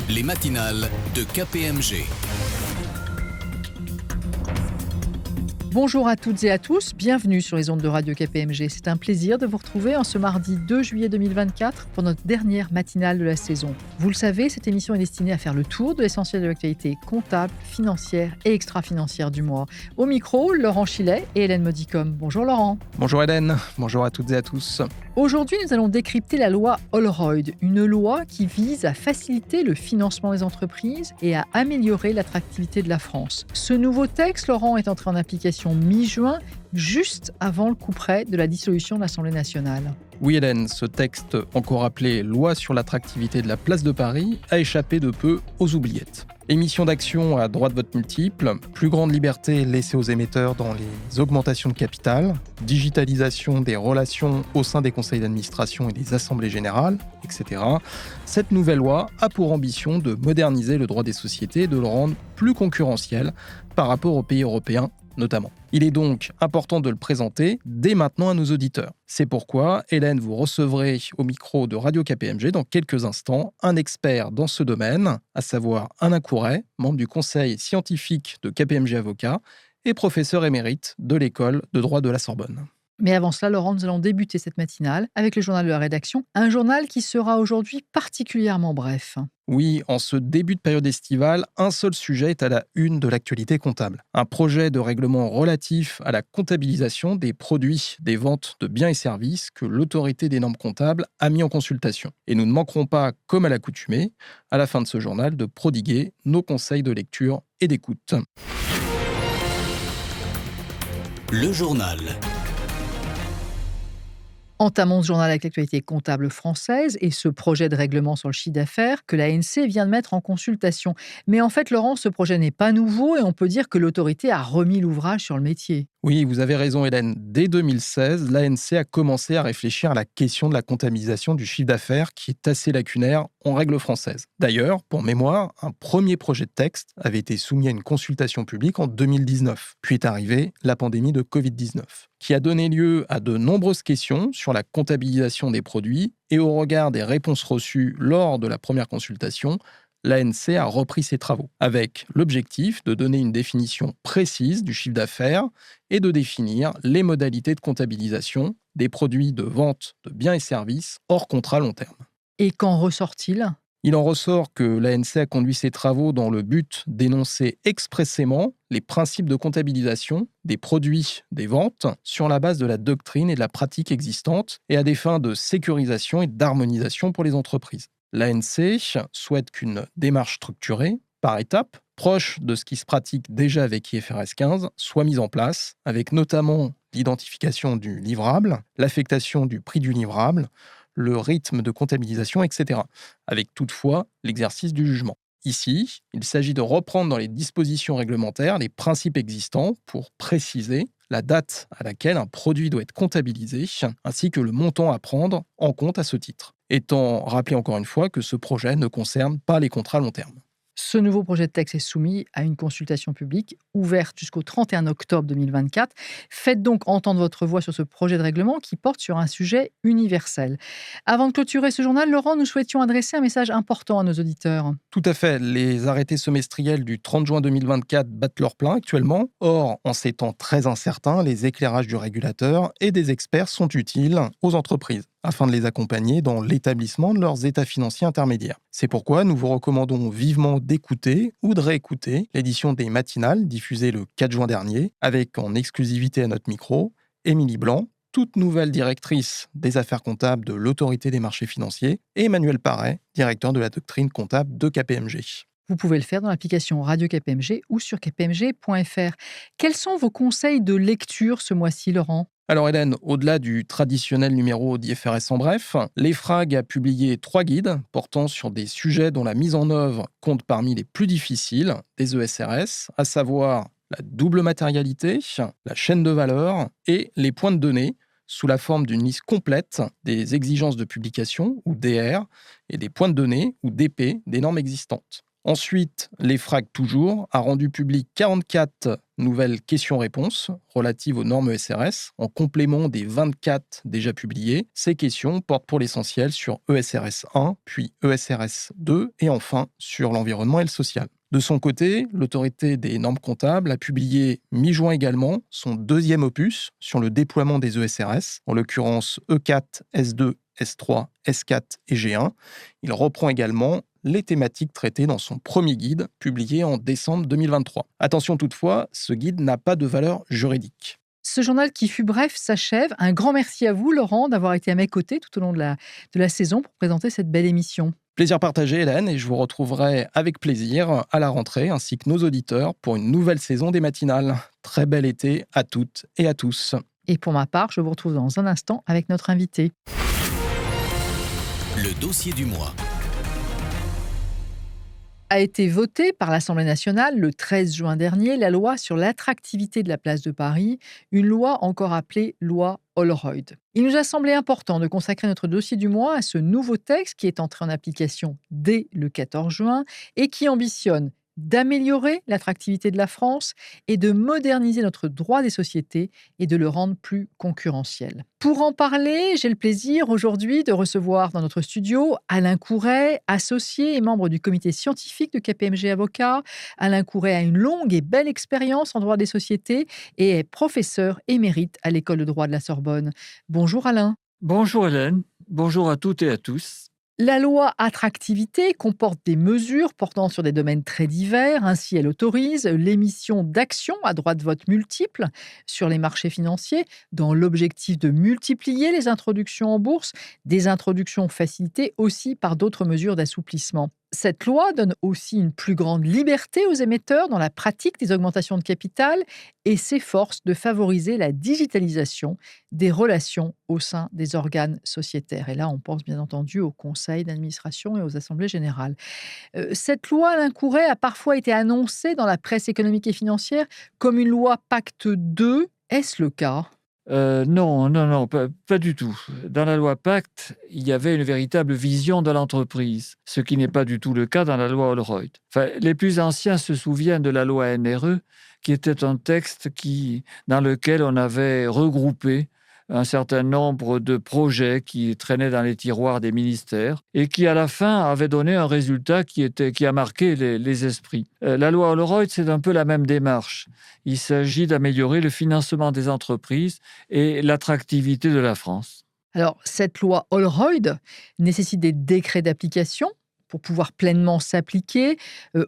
Les matinales de KPMG. Bonjour à toutes et à tous, bienvenue sur les ondes de Radio KPMG. C'est un plaisir de vous retrouver en ce mardi 2 juillet 2024 pour notre dernière matinale de la saison. Vous le savez, cette émission est destinée à faire le tour de l'essentiel de l'actualité comptable, financière et extra-financière du mois. Au micro, Laurent Chilet et Hélène Modicom. Bonjour Laurent. Bonjour Hélène, bonjour à toutes et à tous. Aujourd'hui, nous allons décrypter la loi Holroyd, une loi qui vise à faciliter le financement des entreprises et à améliorer l'attractivité de la France. Ce nouveau texte, Laurent, est entré en application mi-juin, juste avant le couperet de la dissolution de l'Assemblée nationale. Oui Hélène, ce texte, encore appelé Loi sur l'attractivité de la place de Paris, a échappé de peu aux oubliettes. Émission d'action à droit de vote multiple, plus grande liberté laissée aux émetteurs dans les augmentations de capital, digitalisation des relations au sein des conseils d'administration et des assemblées générales, etc. Cette nouvelle loi a pour ambition de moderniser le droit des sociétés et de le rendre plus concurrentiel par rapport aux pays européens notamment. Il est donc important de le présenter dès maintenant à nos auditeurs. C'est pourquoi, Hélène, vous recevrez au micro de Radio KPMG dans quelques instants un expert dans ce domaine, à savoir Alain Couret, membre du conseil scientifique de KPMG Avocats et professeur émérite de l'école de droit de la Sorbonne. Mais avant cela, Laurent, nous allons débuter cette matinale avec le journal de la rédaction, un journal qui sera aujourd'hui particulièrement bref. Oui, en ce début de période estivale, un seul sujet est à la une de l'actualité comptable. Un projet de règlement relatif à la comptabilisation des produits des ventes de biens et services que l'autorité des normes comptables a mis en consultation. Et nous ne manquerons pas, comme à l'accoutumée, à la fin de ce journal, de prodiguer nos conseils de lecture et d'écoute. Le journal. Entamons ce journal avec l'actualité comptable française et ce projet de règlement sur le chiffre d'affaires que l'ANC vient de mettre en consultation. Mais en fait, Laurent, ce projet n'est pas nouveau et on peut dire que l'autorité a remis l'ouvrage sur le métier. Oui, vous avez raison Hélène. Dès 2016, l'ANC a commencé à réfléchir à la question de la comptabilisation du chiffre d'affaires qui est assez lacunaire en règle française. D'ailleurs, pour mémoire, un premier projet de texte avait été soumis à une consultation publique en 2019. Puis est arrivée la pandémie de Covid-19, qui a donné lieu à de nombreuses questions sur la comptabilisation des produits et au regard des réponses reçues lors de la première consultation, l'ANC a repris ses travaux, avec l'objectif de donner une définition précise du chiffre d'affaires et de définir les modalités de comptabilisation des produits de vente de biens et services hors contrat long terme. Et qu'en ressort-il ? Il en ressort que l'ANC a conduit ses travaux dans le but d'énoncer expressément les principes de comptabilisation des produits des ventes sur la base de la doctrine et de la pratique existante et à des fins de sécurisation et d'harmonisation pour les entreprises. L'ANC souhaite qu'une démarche structurée, par étapes, proche de ce qui se pratique déjà avec IFRS 15, soit mise en place, avec notamment l'identification du livrable, l'affectation du prix du livrable, le rythme de comptabilisation, etc., avec toutefois l'exercice du jugement. Ici, il s'agit de reprendre dans les dispositions réglementaires les principes existants pour préciser la date à laquelle un produit doit être comptabilisé, ainsi que le montant à prendre en compte à ce titre. Étant rappelé encore une fois que ce projet ne concerne pas les contrats long terme. Ce nouveau projet de texte est soumis à une consultation publique ouverte jusqu'au 31 octobre 2024. Faites donc entendre votre voix sur ce projet de règlement qui porte sur un sujet universel. Avant de clôturer ce journal, Laurent, nous souhaitions adresser un message important à nos auditeurs. Tout à fait. Les arrêtés semestriels du 30 juin 2024 battent leur plein actuellement. Or, en ces temps très incertains, les éclairages du régulateur et des experts sont utiles aux entreprises afin de les accompagner dans l'établissement de leurs états financiers intermédiaires. C'est pourquoi nous vous recommandons vivement d'écouter ou de réécouter l'édition des matinales diffusée le 4 juin dernier, avec en exclusivité à notre micro, Émilie Blanc, toute nouvelle directrice des affaires comptables de l'autorité des marchés financiers, et Emmanuel Paré, directeur de la doctrine comptable de KPMG. Vous pouvez le faire dans l'application Radio KPMG ou sur kpmg.fr. Quels sont vos conseils de lecture ce mois-ci, Laurent ? Alors Hélène, au-delà du traditionnel numéro d'IFRS en bref, l'EFRAG a publié 3 guides portant sur des sujets dont la mise en œuvre compte parmi les plus difficiles des ESRS, à savoir la double matérialité, la chaîne de valeur et les points de données, sous la forme d'une liste complète des exigences de publication, ou DR, et des points de données, ou DP, des normes existantes. Ensuite, l'EFRAG toujours a rendu public 44 nouvelles questions-réponses relatives aux normes ESRS, en complément des 24 déjà publiées. Ces questions portent pour l'essentiel sur ESRS 1, puis ESRS 2 et enfin sur l'environnement et le social. De son côté, l'autorité des normes comptables a publié mi-juin également son deuxième opus sur le déploiement des ESRS, en l'occurrence E4, S2, S3, S4 et G1. Il reprend également les thématiques traitées dans son premier guide, publié en décembre 2023. Attention toutefois, ce guide n'a pas de valeur juridique. Ce journal qui fut bref s'achève. Un grand merci à vous, Laurent, d'avoir été à mes côtés tout au long de la saison pour présenter cette belle émission. Plaisir partagé, Hélène, et je vous retrouverai avec plaisir à la rentrée, ainsi que nos auditeurs, pour une nouvelle saison des matinales. Très bel été à toutes et à tous. Et pour ma part, je vous retrouve dans un instant avec notre invité. Le dossier du mois. A été votée par l'Assemblée nationale le 13 juin dernier la loi sur l'attractivité de la place de Paris, une loi encore appelée loi Holroyd. Il nous a semblé important de consacrer notre dossier du mois à ce nouveau texte qui est entré en application dès le 14 juin et qui ambitionne d'améliorer l'attractivité de la France et de moderniser notre droit des sociétés et de le rendre plus concurrentiel. Pour en parler, j'ai le plaisir aujourd'hui de recevoir dans notre studio Alain Couret, associé et membre du comité scientifique de KPMG Avocats. Alain Couret a une longue et belle expérience en droit des sociétés et est professeur émérite à l'école de droit de la Sorbonne. Bonjour Alain. Bonjour Hélène, bonjour à toutes et à tous. La loi attractivité comporte des mesures portant sur des domaines très divers. Ainsi, elle autorise l'émission d'actions à droit de vote multiples sur les marchés financiers dans l'objectif de multiplier les introductions en bourse, des introductions facilitées aussi par d'autres mesures d'assouplissement. Cette loi donne aussi une plus grande liberté aux émetteurs dans la pratique des augmentations de capital et s'efforce de favoriser la digitalisation des relations au sein des organes sociétaires. Et là, on pense bien entendu aux conseils d'administration et aux assemblées générales. Cette loi, Alain Couret, a parfois été annoncée dans la presse économique et financière comme une loi Pacte 2. Est-ce le cas ? Non, pas du tout. Dans la loi Pacte, il y avait une véritable vision de l'entreprise, ce qui n'est pas du tout le cas dans la loi Holroyd. Les plus anciens se souviennent de la loi NRE, qui était un texte dans lequel on avait regroupé un certain nombre de projets qui traînaient dans les tiroirs des ministères et qui, à la fin, avait donné un résultat qui a marqué les esprits. La loi Holroyd, c'est un peu la même démarche. Il s'agit d'améliorer le financement des entreprises et l'attractivité de la France. Alors, cette loi Holroyd nécessite des décrets d'application pour pouvoir pleinement s'appliquer.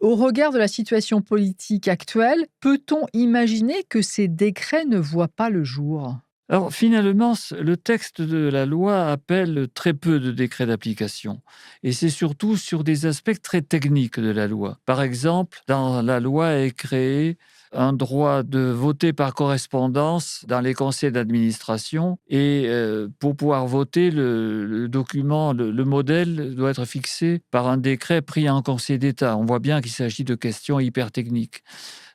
Au regard de la situation politique actuelle, peut-on imaginer que ces décrets ne voient pas le jour ? Alors finalement, le texte de la loi appelle très peu de décrets d'application. Et c'est surtout sur des aspects très techniques de la loi. Par exemple, dans la loi est créé un droit de voter par correspondance dans les conseils d'administration. Et pour pouvoir voter, le document, le modèle doit être fixé par un décret pris en Conseil d'État. On voit bien qu'il s'agit de questions hyper techniques.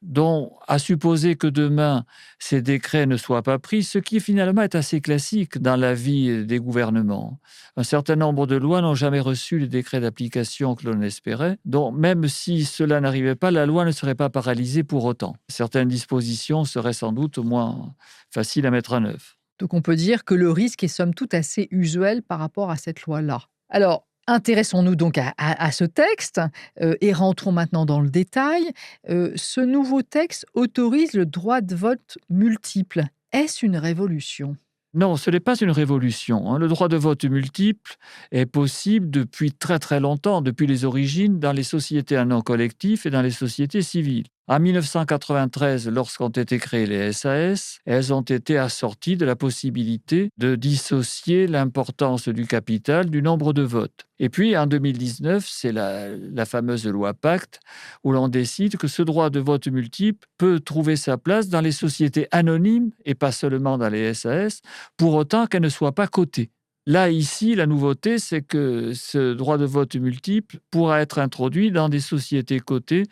Donc, à supposer que demain, ces décrets ne soient pas pris, ce qui finalement est assez classique dans la vie des gouvernements. Un certain nombre de lois n'ont jamais reçu les décrets d'application que l'on espérait. Donc, même si cela n'arrivait pas, la loi ne serait pas paralysée pour autant. Certaines dispositions seraient sans doute moins faciles à mettre en œuvre. Donc, on peut dire que le risque est somme toute assez usuel par rapport à cette loi-là. Alors, intéressons-nous donc à ce texte et rentrons maintenant dans le détail. Ce nouveau texte autorise le droit de vote multiple. Est-ce une révolution ? Non, ce n'est pas une révolution. Le droit de vote multiple est possible depuis très très longtemps, depuis les origines, dans les sociétés à nom collectif et dans les sociétés civiles. En 1993, lorsqu'ont été créées les SAS, elles ont été assorties de la possibilité de dissocier l'importance du capital du nombre de votes. Et puis, en 2019, c'est la fameuse loi Pacte, où l'on décide que ce droit de vote multiple peut trouver sa place dans les sociétés anonymes, et pas seulement dans les SAS, pour autant qu'elles ne soient pas cotées. Là, ici, la nouveauté, c'est que ce droit de vote multiple pourra être introduit dans des sociétés cotées,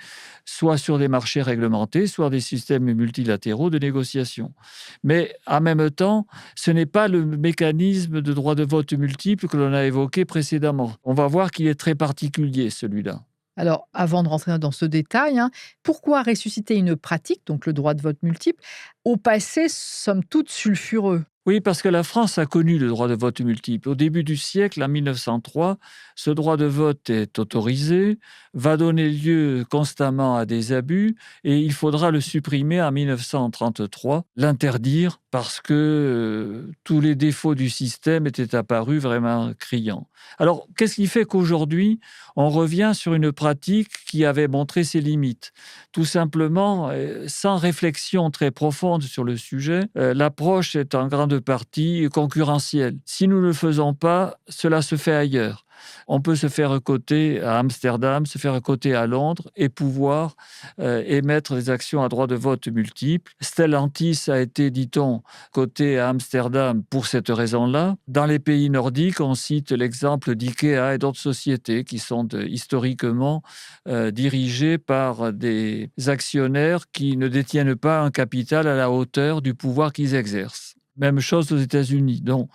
soit sur des marchés réglementés, soit des systèmes multilatéraux de négociation. Mais en même temps, ce n'est pas le mécanisme de droit de vote multiple que l'on a évoqué précédemment. On va voir qu'il est très particulier, celui-là. Alors, avant de rentrer dans ce détail, pourquoi ressusciter une pratique, donc le droit de vote multiple, au passé, somme toute, sulfureux? Oui, parce que la France a connu le droit de vote multiple. Au début du siècle, en 1903, ce droit de vote est autorisé, va donner lieu constamment à des abus et il faudra le supprimer en 1933, l'interdire parce que tous les défauts du système étaient apparus vraiment criants. Alors, qu'est-ce qui fait qu'aujourd'hui, on revient sur une pratique qui avait montré ses limites? Tout simplement, sans réflexion très profonde sur le sujet, l'approche est en grande partie concurrentielle. Si nous ne le faisons pas, cela se fait ailleurs. On peut se faire coter à Amsterdam, se faire coter à Londres et pouvoir émettre des actions à droit de vote multiple. Stellantis a été, dit-on, coté à Amsterdam pour cette raison-là. Dans les pays nordiques, on cite l'exemple d'IKEA et d'autres sociétés qui sont historiquement dirigées par des actionnaires qui ne détiennent pas un capital à la hauteur du pouvoir qu'ils exercent. Même chose aux États-Unis. Donc,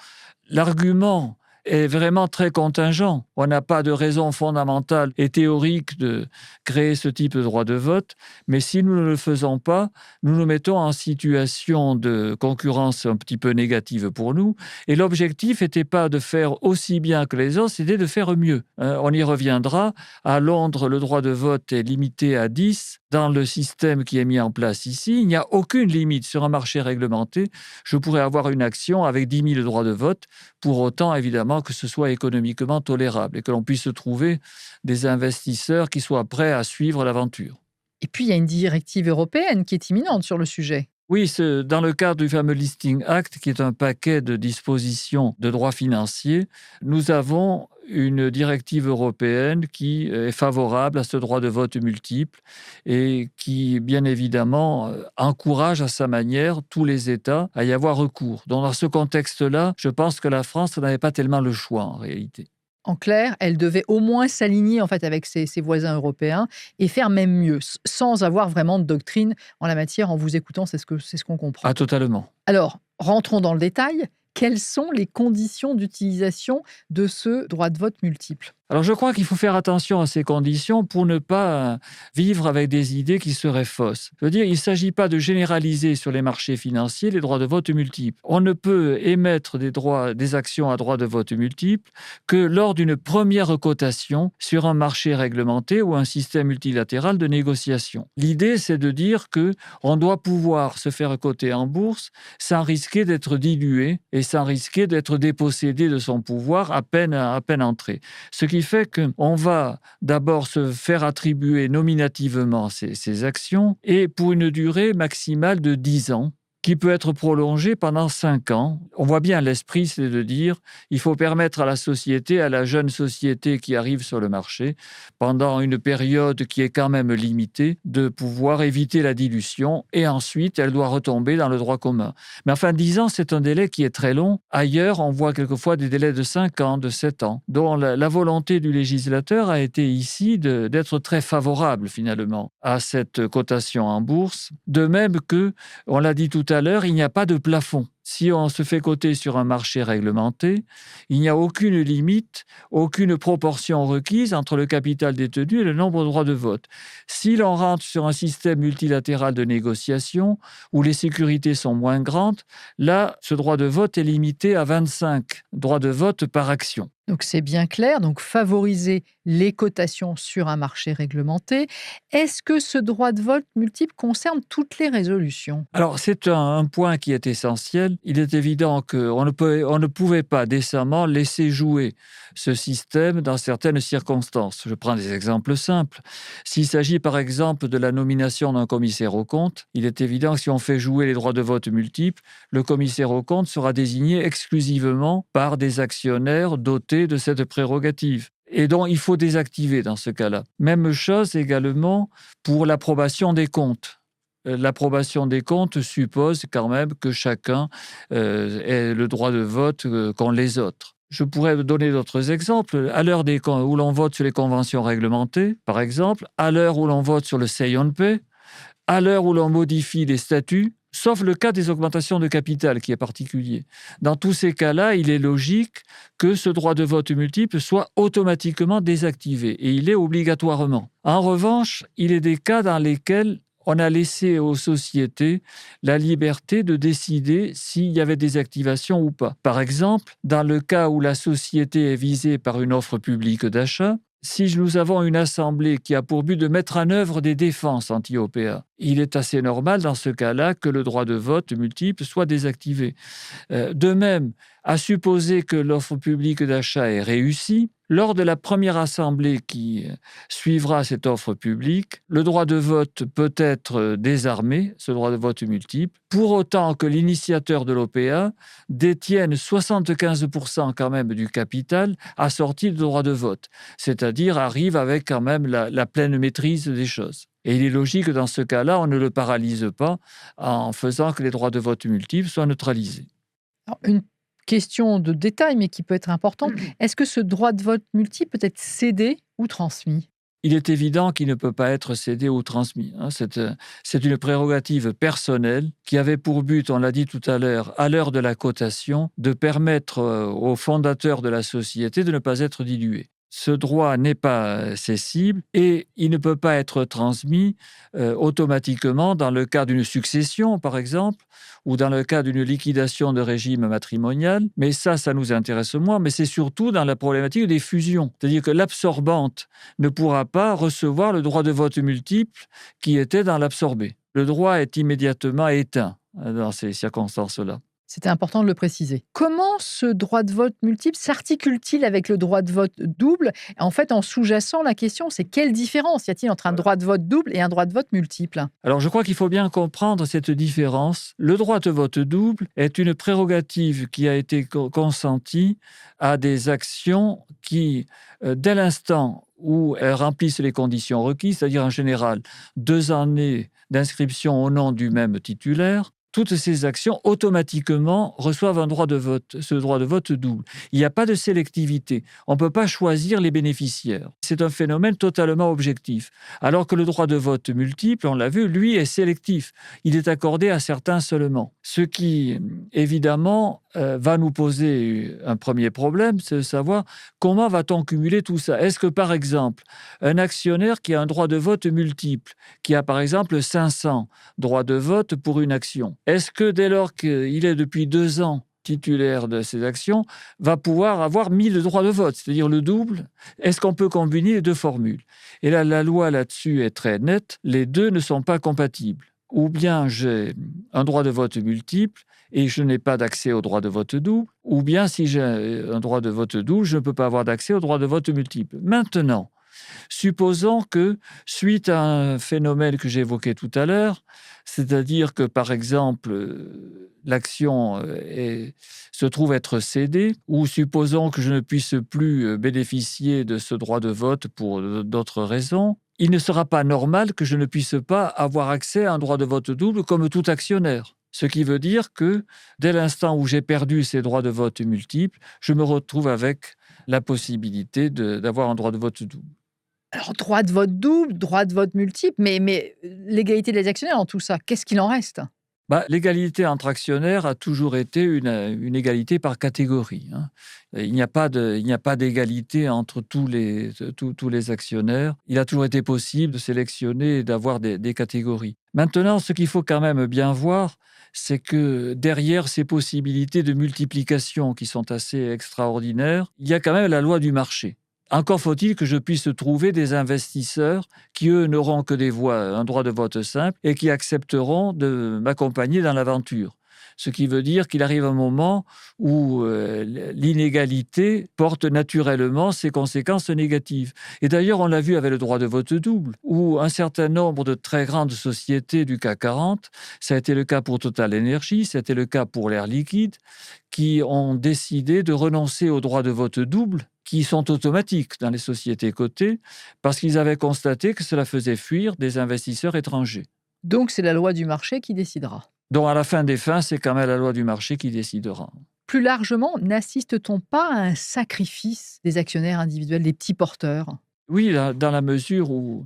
l'argument est vraiment très contingent. On n'a pas de raison fondamentale et théorique de créer ce type de droit de vote, mais si nous ne le faisons pas, nous nous mettons en situation de concurrence un petit peu négative pour nous. Et l'objectif n'était pas de faire aussi bien que les autres, c'était de faire mieux. On y reviendra. À Londres, le droit de vote est limité à 10. Dans le système qui est mis en place ici, il n'y a aucune limite. Sur un marché réglementé, je pourrais avoir une action avec 10 000 droits de vote, pour autant, évidemment, que ce soit économiquement tolérable et que l'on puisse trouver des investisseurs qui soient prêts à suivre l'aventure. Et puis, il y a une directive européenne qui est imminente sur le sujet. Oui, dans le cadre du fameux Listing Act, qui est un paquet de dispositions de droit financier, nous avons une directive européenne qui est favorable à ce droit de vote multiple et qui, bien évidemment, encourage à sa manière tous les États à y avoir recours. Donc, dans ce contexte-là, je pense que la France n'avait pas tellement le choix, en réalité. En clair, elle devait au moins s'aligner en fait avec ses voisins européens et faire même mieux, sans avoir vraiment de doctrine en la matière. En vous écoutant, c'est ce qu'on comprend. Ah, totalement. Alors, rentrons dans le détail. Quelles sont les conditions d'utilisation de ce droit de vote multiple ? Alors, je crois qu'il faut faire attention à ces conditions pour ne pas vivre avec des idées qui seraient fausses. Je veux dire, il ne s'agit pas de généraliser sur les marchés financiers les droits de vote multiples. On ne peut émettre des actions à droit de vote multiple que lors d'une première cotation sur un marché réglementé ou un système multilatéral de négociation. L'idée, c'est de dire qu'on doit pouvoir se faire coter en bourse sans risquer d'être dilué et sans risquer d'être dépossédé de son pouvoir à peine entré. Ce qui fait qu'on va d'abord se faire attribuer nominativement ces actions et pour une durée maximale de 10 ans, qui peut être prolongée pendant 5 ans. On voit bien l'esprit, c'est de dire il faut permettre à la société, à la jeune société qui arrive sur le marché, pendant une période qui est quand même limitée, de pouvoir éviter la dilution et ensuite elle doit retomber dans le droit commun. Mais enfin, 10 ans, c'est un délai qui est très long. Ailleurs, on voit quelquefois des délais de 5 ans, de 7 ans. Donc la volonté du législateur a été ici d'être très favorable finalement à cette cotation en bourse. De même que, on l'a dit tout à l'heure, il n'y a pas de plafond. Si on se fait coter sur un marché réglementé, il n'y a aucune limite, aucune proportion requise entre le capital détenu et le nombre de droits de vote. Si l'on rentre sur un système multilatéral de négociation où les sécurités sont moins grandes, là, ce droit de vote est limité à 25 droits de vote par action. Donc c'est bien clair, donc favoriser les cotations sur un marché réglementé. Est-ce que ce droit de vote multiple concerne toutes les résolutions ? Alors c'est un point qui est essentiel. Il est évident qu'on ne pouvait pas décemment laisser jouer ce système dans certaines circonstances. Je prends des exemples simples. S'il s'agit par exemple de la nomination d'un commissaire aux comptes, il est évident que si on fait jouer les droits de vote multiples, le commissaire aux comptes sera désigné exclusivement par des actionnaires dotés de cette prérogative. Et donc, il faut désactiver dans ce cas-là. Même chose également pour l'approbation des comptes. L'approbation des comptes suppose quand même que chacun ait le droit de vote qu'ont les autres. Je pourrais donner d'autres exemples. À l'heure où l'on vote sur les conventions réglementées, par exemple, à l'heure où l'on vote sur le say on pay, à l'heure où l'on modifie les statuts, sauf le cas des augmentations de capital qui est particulier. Dans tous ces cas-là, il est logique que ce droit de vote multiple soit automatiquement désactivé, et il est obligatoirement. En revanche, il est des cas dans lesquels on a laissé aux sociétés la liberté de décider s'il y avait des activations ou pas. Par exemple, dans le cas où la société est visée par une offre publique d'achat, si nous avons une assemblée qui a pour but de mettre en œuvre des défenses anti-OPA, il est assez normal dans ce cas-là que le droit de vote multiple soit désactivé. De même, à supposer que l'offre publique d'achat est réussie, lors de la première assemblée qui suivra cette offre publique, le droit de vote peut être désarmé, ce droit de vote multiple, pour autant que l'initiateur de l'OPA détienne 75% quand même du capital assorti de droit de vote, c'est-à-dire arrive avec quand même la pleine maîtrise des choses. Et il est logique que dans ce cas-là, on ne le paralyse pas en faisant que les droits de vote multiples soient neutralisés. Alors, une question de détail, mais qui peut être importante. Est-ce que ce droit de vote multiple peut être cédé ou transmis ? Il est évident qu'il ne peut pas être cédé ou transmis. C'est une prérogative personnelle qui avait pour but, on l'a dit tout à l'heure de la cotation, de permettre aux fondateurs de la société de ne pas être dilués. Ce droit n'est pas cessible et il ne peut pas être transmis automatiquement dans le cas d'une succession, par exemple, ou dans le cas d'une liquidation de régime matrimonial. Mais ça nous intéresse moins, mais c'est surtout dans la problématique des fusions. C'est-à-dire que l'absorbante ne pourra pas recevoir le droit de vote multiple qui était dans l'absorbé. Le droit est immédiatement éteint dans ces circonstances-là. C'était important de le préciser. Comment ce droit de vote multiple s'articule-t-il avec le droit de vote double ? En fait, en sous-jacent, la question, c'est quelle différence y a-t-il entre un droit de vote double et un droit de vote multiple ? Alors, je crois qu'il faut bien comprendre cette différence. Le droit de vote double est une prérogative qui a été consentie à des actions qui, dès l'instant où elles remplissent les conditions requises, c'est-à-dire en général 2 années d'inscription au nom du même titulaire, toutes ces actions automatiquement reçoivent un droit de vote, ce droit de vote double. Il n'y a pas de sélectivité. On ne peut pas choisir les bénéficiaires. C'est un phénomène totalement objectif. Alors que le droit de vote multiple, on l'a vu, lui est sélectif. Il est accordé à certains seulement. Ce qui, évidemment, va nous poser un premier problème, c'est de savoir comment va-t-on cumuler tout ça. Est-ce que, par exemple, un actionnaire qui a un droit de vote multiple, qui a par exemple 500 droits de vote pour une action, est-ce que dès lors qu'il est depuis 2 ans titulaire de ces actions, va pouvoir avoir 1000 droits de vote, c'est-à-dire le double? Est-ce qu'on peut combiner les 2 formules? Et là, la loi là-dessus est très nette, les 2 ne sont pas compatibles. Ou bien j'ai un droit de vote multiple et je n'ai pas d'accès au droit de vote double, ou bien si j'ai un droit de vote double, je ne peux pas avoir d'accès au droit de vote multiple. Maintenant, supposons que, suite à un phénomène que j'évoquais tout à l'heure, c'est-à-dire que, par exemple, l'action se trouve être cédée, ou supposons que je ne puisse plus bénéficier de ce droit de vote pour d'autres raisons, il ne sera pas normal que je ne puisse pas avoir accès à un droit de vote double comme tout actionnaire. Ce qui veut dire que, dès l'instant où j'ai perdu ces droits de vote multiples, je me retrouve avec la possibilité d'avoir un droit de vote double. Alors, droit de vote double, droit de vote multiple, mais l'égalité des actionnaires dans tout ça, qu'est-ce qu'il en reste ? L'égalité entre actionnaires a toujours été une égalité par catégorie. Il n'y a pas d'égalité entre tous les actionnaires. Il a toujours été possible de sélectionner et d'avoir des catégories. Maintenant, ce qu'il faut quand même bien voir, c'est que derrière ces possibilités de multiplication qui sont assez extraordinaires, il y a quand même la loi du marché. Encore faut-il que je puisse trouver des investisseurs qui, eux, n'auront que un droit de vote simple et qui accepteront de m'accompagner dans l'aventure. Ce qui veut dire qu'il arrive un moment où l'inégalité porte naturellement ses conséquences négatives. Et d'ailleurs, on l'a vu avec le droit de vote double, où un certain nombre de très grandes sociétés du CAC 40, ça a été le cas pour Total Energy, ça a été le cas pour l'Air Liquide, qui ont décidé de renoncer au droit de vote double, qui sont automatiques dans les sociétés cotées, parce qu'ils avaient constaté que cela faisait fuir des investisseurs étrangers. Donc, c'est la loi du marché qui décidera. Donc, à la fin des fins, c'est quand même la loi du marché qui décidera. Plus largement, n'assiste-t-on pas à un sacrifice des actionnaires individuels, des petits porteurs ? Oui, dans la mesure où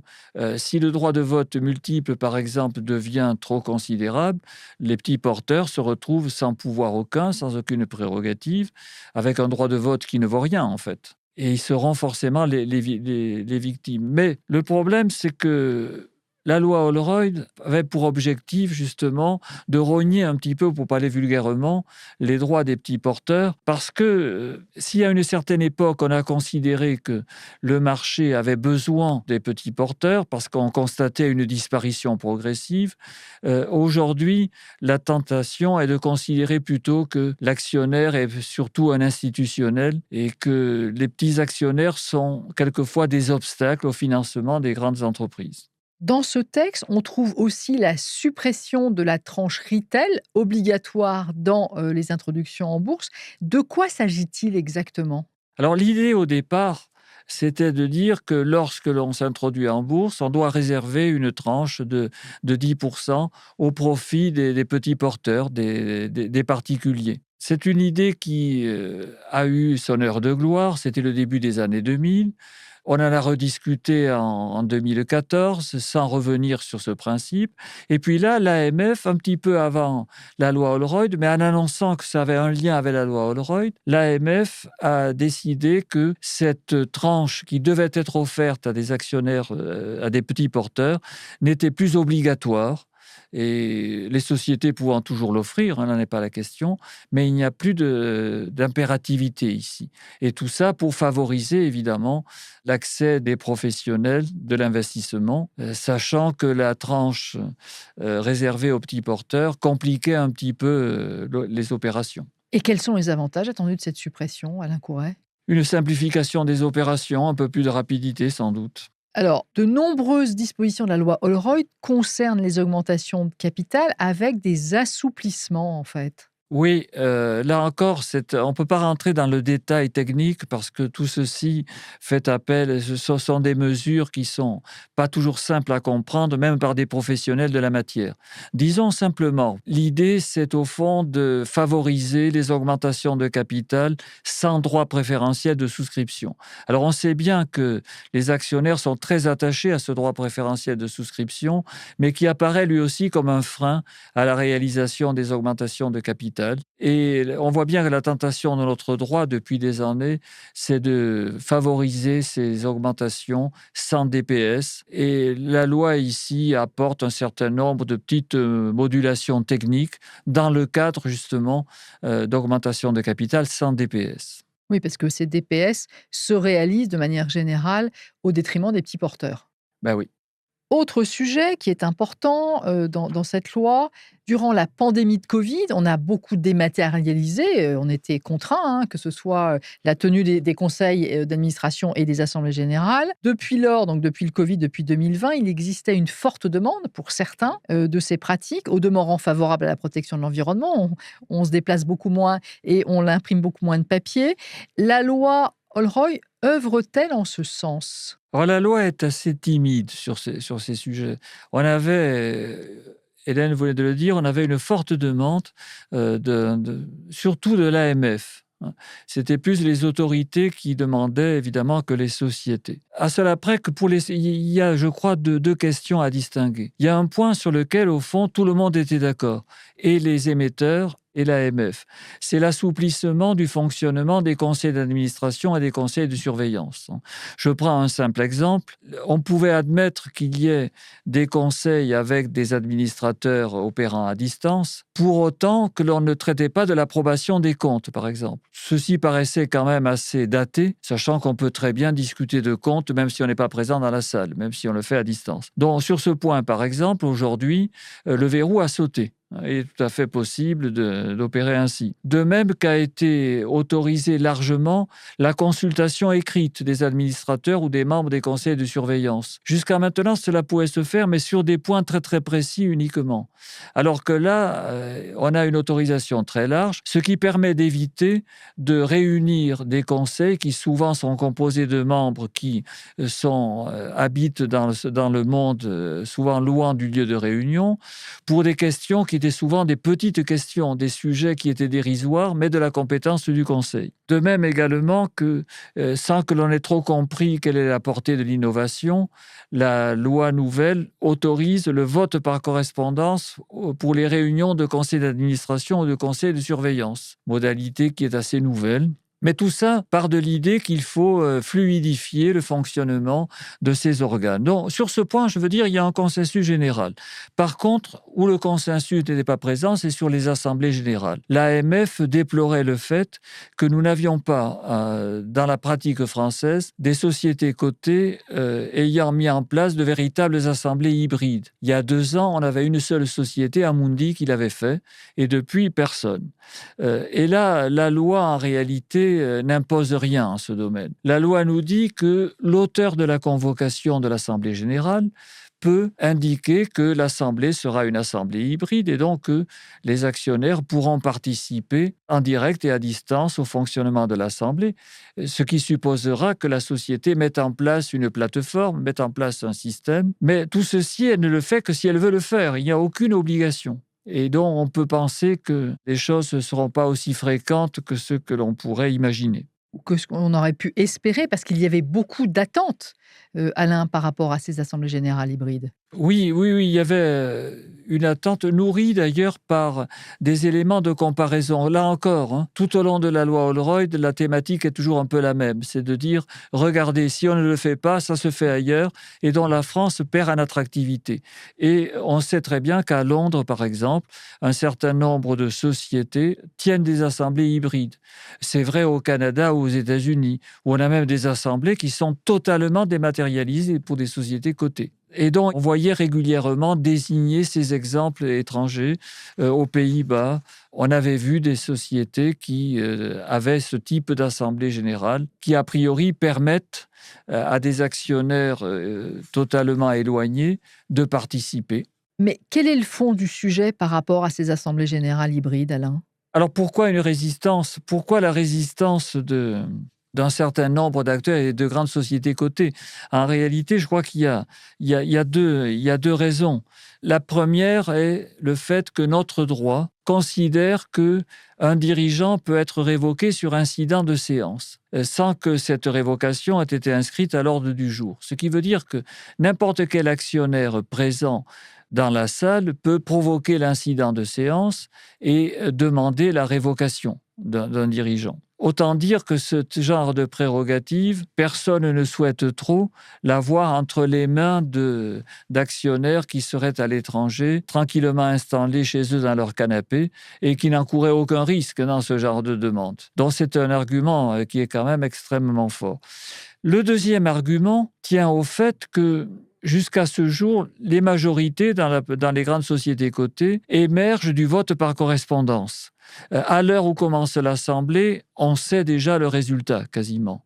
si le droit de vote multiple, par exemple, devient trop considérable, les petits porteurs se retrouvent sans pouvoir aucun, sans aucune prérogative, avec un droit de vote qui ne vaut rien, en fait. Et ils seront forcément les victimes. Mais le problème, c'est que la loi Holroyd avait pour objectif, justement, de rogner un petit peu, pour parler vulgairement, les droits des petits porteurs, parce que si à une certaine époque, on a considéré que le marché avait besoin des petits porteurs, parce qu'on constatait une disparition progressive, aujourd'hui, la tentation est de considérer plutôt que l'actionnaire est surtout un institutionnel et que les petits actionnaires sont quelquefois des obstacles au financement des grandes entreprises. Dans ce texte, on trouve aussi la suppression de la tranche retail obligatoire dans les introductions en bourse. De quoi s'agit-il exactement? Alors l'idée au départ, c'était de dire que lorsque l'on s'introduit en bourse, on doit réserver une tranche de 10% au profit des petits porteurs, des particuliers. C'est une idée qui a eu son heure de gloire, c'était le début des années 2000. On en a rediscuté en 2014 sans revenir sur ce principe. Et puis là, l'AMF, un petit peu avant la loi Holroyd, mais en annonçant que ça avait un lien avec la loi Holroyd, l'AMF a décidé que cette tranche qui devait être offerte à des actionnaires, à des petits porteurs, n'était plus obligatoire. Et les sociétés pouvant toujours l'offrir, n'en est pas la question, mais il n'y a plus d'impérativité ici. Et tout ça pour favoriser évidemment l'accès des professionnels de l'investissement, sachant que la tranche réservée aux petits porteurs compliquait un petit peu les opérations. Et quels sont les avantages attendus de cette suppression, Alain Couret? Une simplification des opérations, un peu plus de rapidité sans doute. Alors, de nombreuses dispositions de la loi Holroyd concernent les augmentations de capital avec des assouplissements, en fait. Oui, là encore, on ne peut pas rentrer dans le détail technique parce que tout ceci fait appel, ce sont des mesures qui sont pas toujours simples à comprendre, même par des professionnels de la matière. Disons simplement, l'idée, c'est au fond de favoriser les augmentations de capital sans droit préférentiel de souscription. Alors, on sait bien que les actionnaires sont très attachés à ce droit préférentiel de souscription, mais qui apparaît lui aussi comme un frein à la réalisation des augmentations de capital. Et on voit bien que la tentation de notre droit depuis des années, c'est de favoriser ces augmentations sans DPS. Et la loi ici apporte un certain nombre de petites modulations techniques dans le cadre justement d'augmentation de capital sans DPS. Oui, parce que ces DPS se réalisent de manière générale au détriment des petits porteurs. Ben oui. Autre sujet qui est important dans cette loi, durant la pandémie de Covid, on a beaucoup dématérialisé, on était contraints, que ce soit la tenue des conseils d'administration et des assemblées générales. Depuis lors, donc depuis le Covid, depuis 2020, il existait une forte demande pour certains de ces pratiques, au demeurant favorables à la protection de l'environnement. On se déplace beaucoup moins et on imprime beaucoup moins de papier. La loi Holroyd œuvre-t-elle en ce sens? Alors, la loi est assez timide sur ces sujets. On avait, Hélène venait de le dire, on avait une forte demande, surtout de l'AMF. Hein. C'était plus les autorités qui demandaient évidemment que les sociétés. À cela près que il y a, je crois, deux questions à distinguer. Il y a un point sur lequel, au fond, tout le monde était d'accord, et les émetteurs et l'AMF. C'est l'assouplissement du fonctionnement des conseils d'administration et des conseils de surveillance. Je prends un simple exemple. On pouvait admettre qu'il y ait des conseils avec des administrateurs opérant à distance, pour autant que l'on ne traitait pas de l'approbation des comptes, par exemple. Ceci paraissait quand même assez daté, sachant qu'on peut très bien discuter de comptes même si on n'est pas présent dans la salle, même si on le fait à distance. Donc, sur ce point, par exemple, aujourd'hui, le verrou a sauté. Il est tout à fait possible d'opérer ainsi. De même qu'a été autorisée largement la consultation écrite des administrateurs ou des membres des conseils de surveillance. Jusqu'à maintenant, cela pouvait se faire, mais sur des points très très précis uniquement. Alors que là, on a une autorisation très large, ce qui permet d'éviter de réunir des conseils qui souvent sont composés de membres qui habitent dans le monde, souvent loin du lieu de réunion, pour des questions qui étaient souvent des petites questions, des sujets qui étaient dérisoires, mais de la compétence du Conseil. De même également que, sans que l'on ait trop compris quelle est la portée de l'innovation, la loi nouvelle autorise le vote par correspondance pour les réunions de conseil d'administration ou de conseil de surveillance, modalité qui est assez nouvelle. Mais tout ça part de l'idée qu'il faut fluidifier le fonctionnement de ces organes. Donc, sur ce point, je veux dire, il y a un consensus général. Par contre, où le consensus n'était pas présent, c'est sur les assemblées générales. L'AMF déplorait le fait que nous n'avions pas, dans la pratique française, des sociétés cotées ayant mis en place de véritables assemblées hybrides. Il y a 2 ans, on avait une seule société, Amundi, qui l'avait fait, et depuis, personne. Et là, la loi, en réalité, n'impose rien en ce domaine. La loi nous dit que l'auteur de la convocation de l'Assemblée générale peut indiquer que l'Assemblée sera une assemblée hybride et donc que les actionnaires pourront participer en direct et à distance au fonctionnement de l'Assemblée, ce qui supposera que la société mette en place une plateforme, mette en place un système. Mais tout ceci, elle ne le fait que si elle veut le faire. Il n'y a aucune obligation. Et donc, on peut penser que les choses ne seront pas aussi fréquentes que ce que l'on pourrait imaginer. Ou que ce qu'on aurait pu espérer, parce qu'il y avait beaucoup d'attentes, Alain, par rapport à ces assemblées générales hybrides. Oui, il y avait une attente nourrie d'ailleurs par des éléments de comparaison. Là encore, tout au long de la loi Holroyd, la thématique est toujours un peu la même. C'est de dire, regardez, si on ne le fait pas, ça se fait ailleurs, et dont la France perd en attractivité. Et on sait très bien qu'à Londres, par exemple, un certain nombre de sociétés tiennent des assemblées hybrides. C'est vrai au Canada ou aux États-Unis, où on a même des assemblées qui sont totalement dématérialisées pour des sociétés cotées. Et donc, on voyait régulièrement désigner ces exemples étrangers. Aux Pays-Bas, on avait vu des sociétés qui avaient ce type d'assemblée générale qui, a priori, permettent à des actionnaires totalement éloignés de participer. Mais quel est le fond du sujet par rapport à ces assemblées générales hybrides, Alain ? Alors, pourquoi une résistance ? Pourquoi la résistance d'un certain nombre d'acteurs et de grandes sociétés cotées? En réalité, je crois qu'il y a deux raisons. La première est le fait que notre droit considère qu'un dirigeant peut être révoqué sur incident de séance, sans que cette révocation ait été inscrite à l'ordre du jour. Ce qui veut dire que n'importe quel actionnaire présent dans la salle peut provoquer l'incident de séance et demander la révocation d'un dirigeant. Autant dire que ce genre de prérogative, personne ne souhaite trop l'avoir entre les mains d'actionnaires qui seraient à l'étranger, tranquillement installés chez eux dans leur canapé et qui n'encouraient aucun risque dans ce genre de demande. Donc c'est un argument qui est quand même extrêmement fort. Le deuxième argument tient au fait que jusqu'à ce jour, les majorités dans les grandes sociétés cotées émergent du vote par correspondance. À l'heure où commence l'Assemblée, on sait déjà le résultat, quasiment.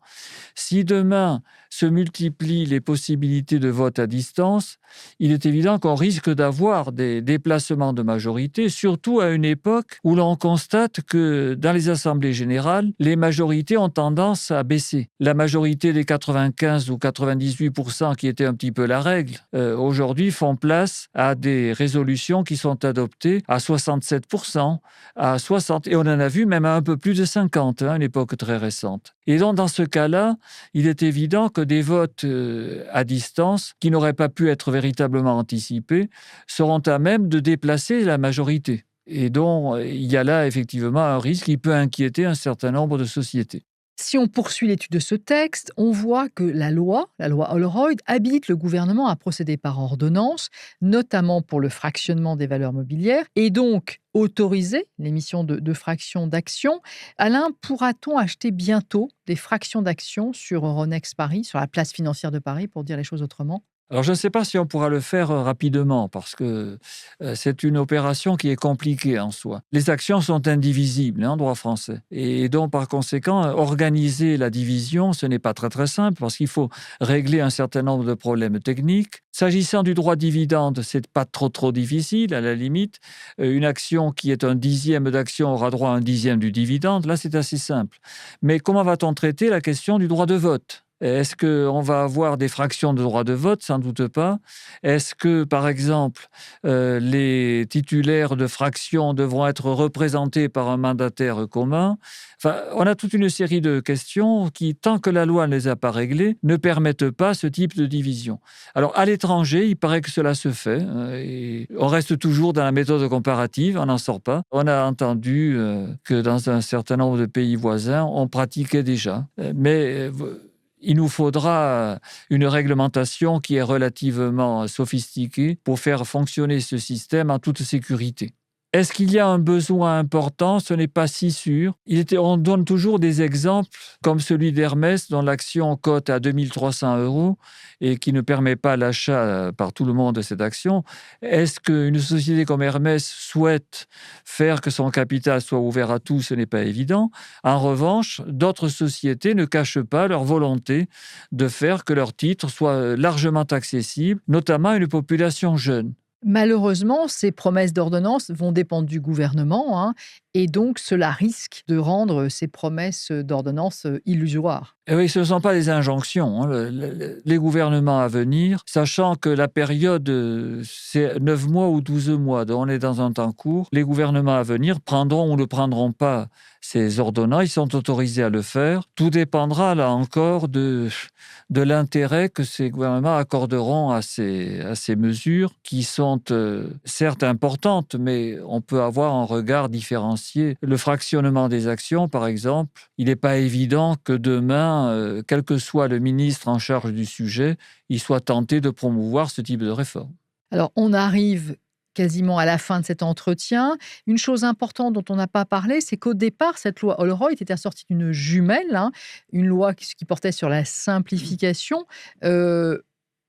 Si demain se multiplient les possibilités de vote à distance, il est évident qu'on risque d'avoir des déplacements de majorité, surtout à une époque où l'on constate que dans les assemblées générales, les majorités ont tendance à baisser. La majorité des 95 ou 98% qui était un petit peu la règle, aujourd'hui font place à des résolutions qui sont adoptées à 67%, à 60%, et on en a vu même à un peu plus de 50%, à une époque très récente. Et donc, dans ce cas-là, il est évident que des votes à distance, qui n'auraient pas pu être véritablement anticipés, seront à même de déplacer la majorité. Et donc, il y a là effectivement un risque qui peut inquiéter un certain nombre de sociétés. Si on poursuit l'étude de ce texte, on voit que la loi Holroyd, habilite le gouvernement à procéder par ordonnance, notamment pour le fractionnement des valeurs mobilières, et donc autoriser l'émission de fractions d'actions. Alain, pourra-t-on acheter bientôt des fractions d'actions sur Euronext Paris, sur la place financière de Paris, pour dire les choses autrement ? Alors, je ne sais pas si on pourra le faire rapidement parce que c'est une opération qui est compliquée en soi. Les actions sont indivisibles en droit français. Et donc, par conséquent, organiser la division, ce n'est pas très, très simple parce qu'il faut régler un certain nombre de problèmes techniques. S'agissant du droit dividende, ce n'est pas trop difficile, à la limite. Une action qui est un dixième d'action aura droit à un dixième du dividende. Là, c'est assez simple. Mais comment va-t-on traiter la question du droit de vote ? Est-ce qu'on va avoir des fractions de droit de vote? Sans doute pas. Est-ce que, par exemple, les titulaires de fractions devront être représentés par un mandataire commun? Enfin, on a toute une série de questions qui, tant que la loi ne les a pas réglées, ne permettent pas ce type de division. Alors, à l'étranger, il paraît que cela se fait. Et on reste toujours dans la méthode comparative, on n'en sort pas. On a entendu que dans un certain nombre de pays voisins, on pratiquait déjà. Mais il nous faudra une réglementation qui est relativement sophistiquée pour faire fonctionner ce système en toute sécurité. Est-ce qu'il y a un besoin important? Ce n'est pas si sûr. On donne toujours des exemples comme celui d'Hermès, dont l'action cote à 2 300 € et qui ne permet pas l'achat par tout le monde de cette action. Est-ce qu'une société comme Hermès souhaite faire que son capital soit ouvert à tous? Ce n'est pas évident. En revanche, d'autres sociétés ne cachent pas leur volonté de faire que leurs titres soient largement accessibles, notamment à une population jeune. Malheureusement, ces promesses d'ordonnance vont dépendre du gouvernement, et donc cela risque de rendre ces promesses d'ordonnance illusoires. Et oui, ce ne sont pas des injonctions. Les gouvernements à venir, sachant que la période, c'est 9 mois ou 12 mois, donc on est dans un temps court, les gouvernements à venir prendront ou ne prendront pas ces ordonnances, ils sont autorisés à le faire. Tout dépendra, là encore, de l'intérêt que ces gouvernements accorderont à ces mesures qui sont certes importantes, mais on peut avoir un regard différencié. Le fractionnement des actions, par exemple, il n'est pas évident que demain, quel que soit le ministre en charge du sujet, il soit tenté de promouvoir ce type de réforme. Alors, on arrive quasiment à la fin de cet entretien. Une chose importante dont on n'a pas parlé, c'est qu'au départ, cette loi Holroyd était assortie d'une jumelle, une loi qui portait sur la simplification.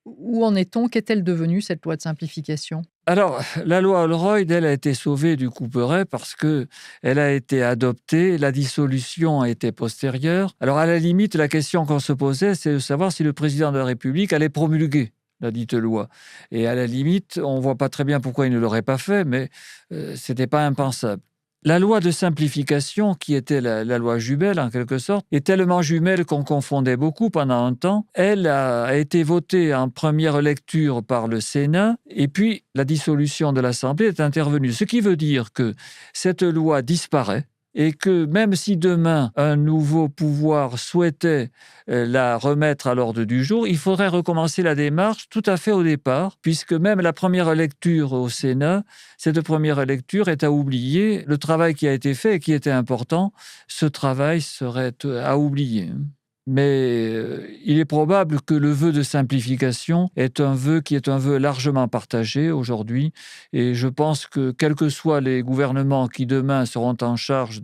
Où en est-on? Qu'est-elle devenue, cette loi de simplification? Alors, la loi Holroyd, elle a été sauvée du couperet parce qu'elle a été adoptée, la dissolution a été postérieure. Alors, à la limite, la question qu'on se posait, c'est de savoir si le président de la République allait promulguer la dite loi. Et à la limite, on ne voit pas très bien pourquoi il ne l'aurait pas fait, mais ce n'était pas impensable. La loi de simplification, qui était la loi jumelle en quelque sorte, est tellement jumelle qu'on confondait beaucoup pendant un temps. Elle a été votée en première lecture par le Sénat et puis la dissolution de l'Assemblée est intervenue. Ce qui veut dire que cette loi disparaît et que même si demain un nouveau pouvoir souhaitait la remettre à l'ordre du jour, il faudrait recommencer la démarche tout à fait au départ, puisque même la première lecture au Sénat, cette première lecture est à oublier. Le travail qui a été fait et qui était important, ce travail serait à oublier. Mais il est probable que le vœu de simplification est un vœu qui est un vœu largement partagé aujourd'hui. Et je pense que, quels que soient les gouvernements qui demain seront en charge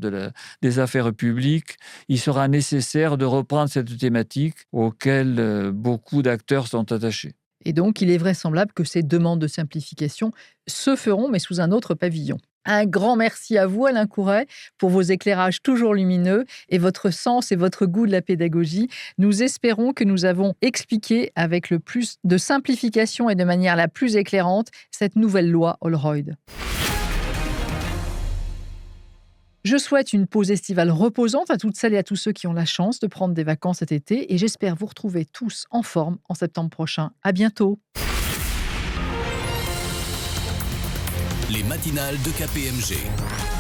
des affaires publiques, il sera nécessaire de reprendre cette thématique auquel beaucoup d'acteurs sont attachés. Et donc, il est vraisemblable que ces demandes de simplification se feront, mais sous un autre pavillon. Un grand merci à vous, Alain Couret, pour vos éclairages toujours lumineux et votre sens et votre goût de la pédagogie. Nous espérons que nous avons expliqué avec le plus de simplification et de manière la plus éclairante cette nouvelle loi Holroyd. Je souhaite une pause estivale reposante à toutes celles et à tous ceux qui ont la chance de prendre des vacances cet été et j'espère vous retrouver tous en forme en septembre prochain. À bientôt. Les matinales de KPMG.